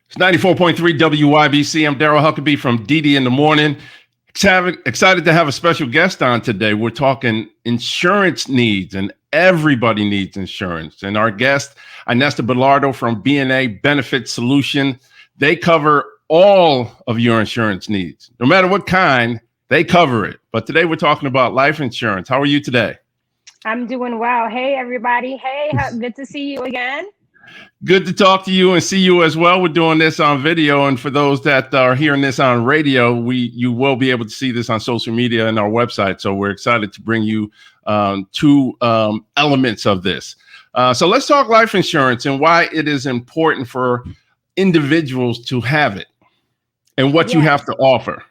It's 94.3 WYBC. I'm Darryl Huckaby from DD in the Morning. Excited to have a special guest on today. We're talking insurance needs, and everybody needs insurance. And our guest, Inesta Belardo from B&A Benefits Solutions, they cover all of your insurance needs. No matter what kind, they cover it. But today we're talking about life insurance. How are you today? I'm doing well. Hey, everybody. Hey, good to see you again. Good to talk to you and see you as well. We're doing this on video, and for those that are hearing this on radio, you will be able to see this on social media and our website. So we're excited to bring you two elements of this. So let's talk life insurance and why it is important for individuals to have it and what you have to offer.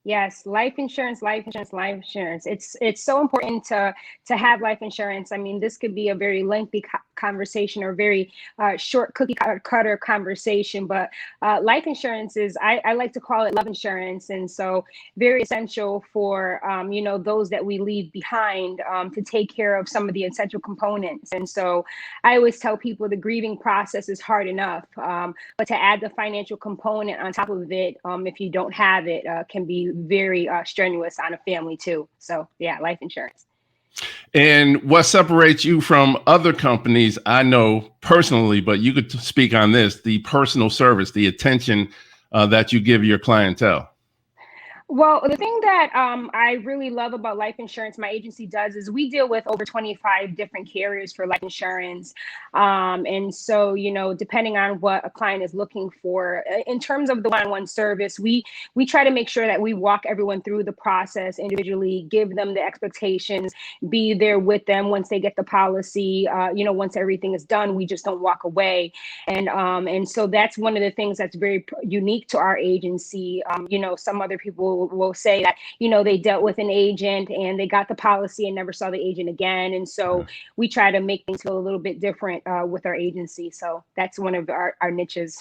Yes, life insurance. It's so important to have life insurance. I mean, this could be a very lengthy conversation or very short cookie cutter conversation, but life insurance is, I like to call it love insurance. And so very essential for, those that we leave behind to take care of some of the essential components. And so I always tell people the grieving process is hard enough, but to add the financial component on top of it, if you don't have it, can be very strenuous on a family too. So yeah, life insurance. And what separates you from other companies, I know personally, but you could speak on this, the personal service, the attention that you give your clientele. Well, the thing that I really love about life insurance, my agency does, is we deal with over 25 different carriers for life insurance. And so, depending on what a client is looking for, in terms of the one-on-one service, we try to make sure that we walk everyone through the process individually, give them the expectations, be there with them once they get the policy. Once everything is done, we just don't walk away. And so that's one of the things that's very unique to our agency. Some other people will say that, they dealt with an agent and they got the policy and never saw the agent again. And so we try to make things feel a little bit different with our agency. So that's one of our niches.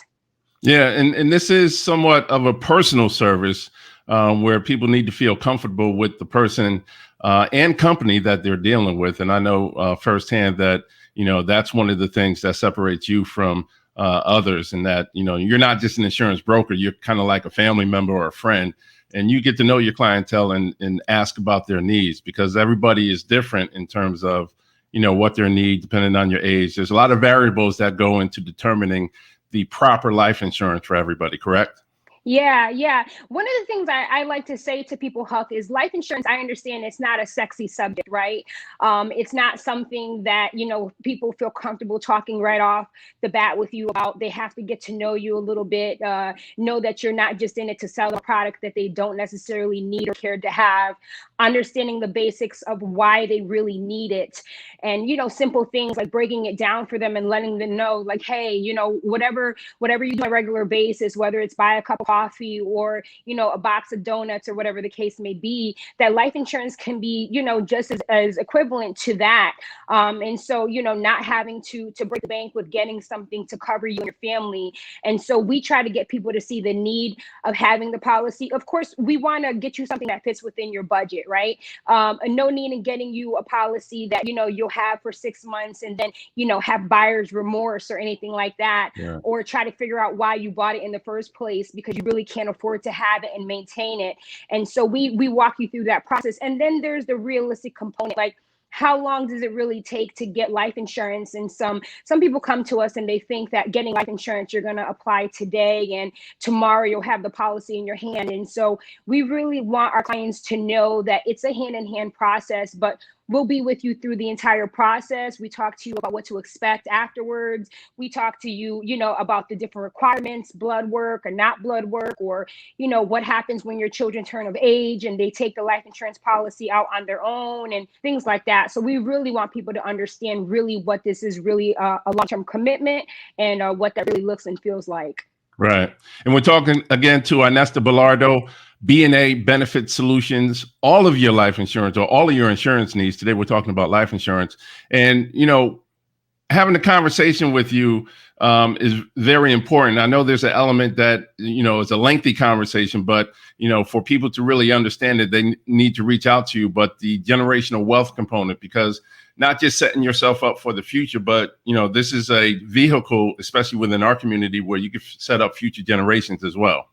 Yeah. And this is somewhat of a personal service where people need to feel comfortable with the person and company that they're dealing with. And I know firsthand that, that's one of the things that separates you from others, and that, you're not just an insurance broker. You're kind of like a family member or a friend. And you get to know your clientele and ask about their needs, because everybody is different in terms of, what their need, depending on your age. There's a lot of variables that go into determining the proper life insurance for everybody, correct? Yeah. One of the things I like to say to people, Huck, is life insurance. I understand it's not a sexy subject, right? It's not something that, people feel comfortable talking right off the bat with you about. They have to get to know you a little bit, know that you're not just in it to sell a product that they don't necessarily need or care to have, understanding the basics of why they really need it. And, simple things like breaking it down for them and letting them know, like, hey, whatever you do on a regular basis, whether it's buy a cup of coffee or, a box of donuts or whatever the case may be, that life insurance can be, just as equivalent to that. And so, not having to break the bank with getting something to cover you and your family. And so we try to get people to see the need of having the policy. Of course, we want to get you something that fits within your budget, right? And no need in getting you a policy that, you'll have for 6 months and then, have buyer's remorse or anything like that, or try to figure out why you bought it in the first place because you really can't afford to have it and maintain it. And so we walk you through that process. And then there's the realistic component, like, how long does it really take to get life insurance? And some people come to us and they think that getting life insurance, you're going to apply today and tomorrow you'll have the policy in your hand. And so we really want our clients to know that it's a hand-in-hand process, but we'll be with you through the entire process. We talk to you about what to expect afterwards. We talk to you, about the different requirements, blood work or not blood work, or, what happens when your children turn of age and they take the life insurance policy out on their own and things like that. So we really want people to understand really what this is really a long-term commitment and what that really looks and feels like. Right. And we're talking again to Inesta Belardo, B&A Benefits Solutions, all of your life insurance or all of your insurance needs. Today, we're talking about life insurance. And, having a conversation with you is very important. I know there's an element that, it's a lengthy conversation, but, for people to really understand it, they need to reach out to you. But the generational wealth component, because not just setting yourself up for the future, but, this is a vehicle, especially within our community, where you can set up future generations as well.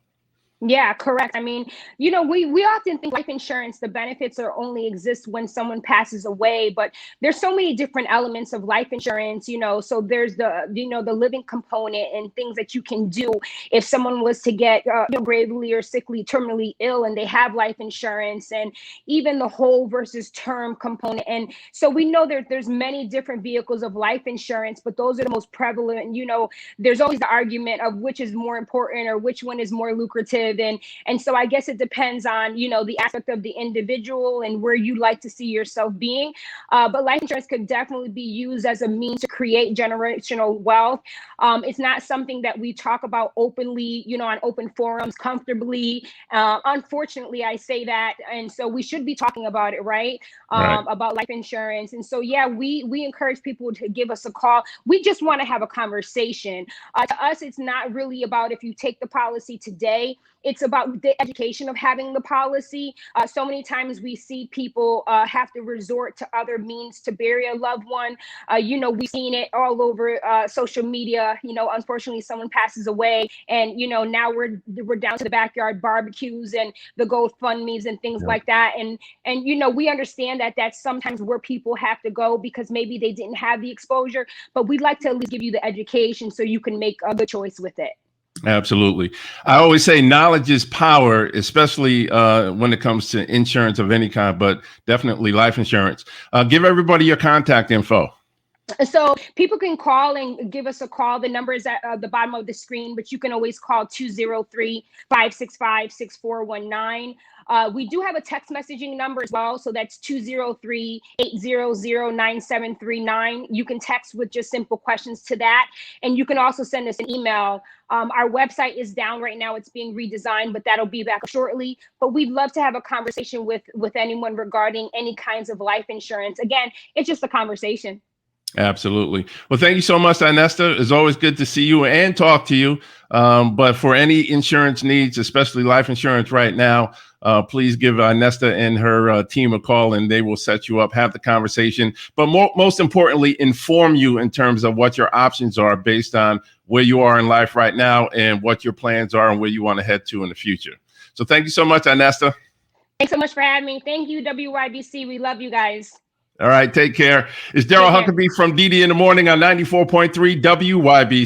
Yeah, correct. I mean, we often think life insurance, the benefits are only exist when someone passes away, but there's so many different elements of life insurance, so there's the living component and things that you can do if someone was to get gravely or sickly, terminally ill, and they have life insurance, and even the whole versus term component. And so we know there's many different vehicles of life insurance, but those are the most prevalent. There's always the argument of which is more important or which one is more lucrative. And so I guess it depends on, the aspect of the individual and where you like to see yourself being. But life insurance could definitely be used as a means to create generational wealth. It's not something that we talk about openly, on open forums comfortably. Unfortunately, I say that. And so we should be talking about it, right? About life insurance. And so, yeah, we encourage people to give us a call. We just want to have a conversation. To us, it's not really about if you take the policy today. It's about the education of having the policy. So many times we see people have to resort to other means to bury a loved one. We've seen it all over social media. Unfortunately, someone passes away, and now we're down to the backyard barbecues and the GoFundMes and things like that. And we understand that that's sometimes where people have to go because maybe they didn't have the exposure. But we'd like to at least give you the education so you can make a good choice with it. Absolutely. I always say knowledge is power, especially when it comes to insurance of any kind, but definitely life insurance. Give everybody your contact info. So people can call and give us a call. The number is at the bottom of the screen, but you can always call 203-565-6419. We do have a text messaging number as well. So that's 203-800-9739. You can text with just simple questions to that. And you can also send us an email. Our website is down right now. It's being redesigned, but that'll be back shortly. But we'd love to have a conversation with anyone regarding any kinds of life insurance. Again, it's just a conversation. Absolutely. Well, thank you so much, Inesta. It's always good to see you and talk to you. But for any insurance needs, especially life insurance right now, please give Inesta and her team a call, and they will set you up, have the conversation. But most importantly, inform you in terms of what your options are based on where you are in life right now and what your plans are and where you want to head to in the future. So thank you so much, Inesta. Thanks so much for having me. Thank you, WYBC. We love you guys. All right, take care. It's Darryl Huckaby from DD in the Morning on 94.3 WYBC.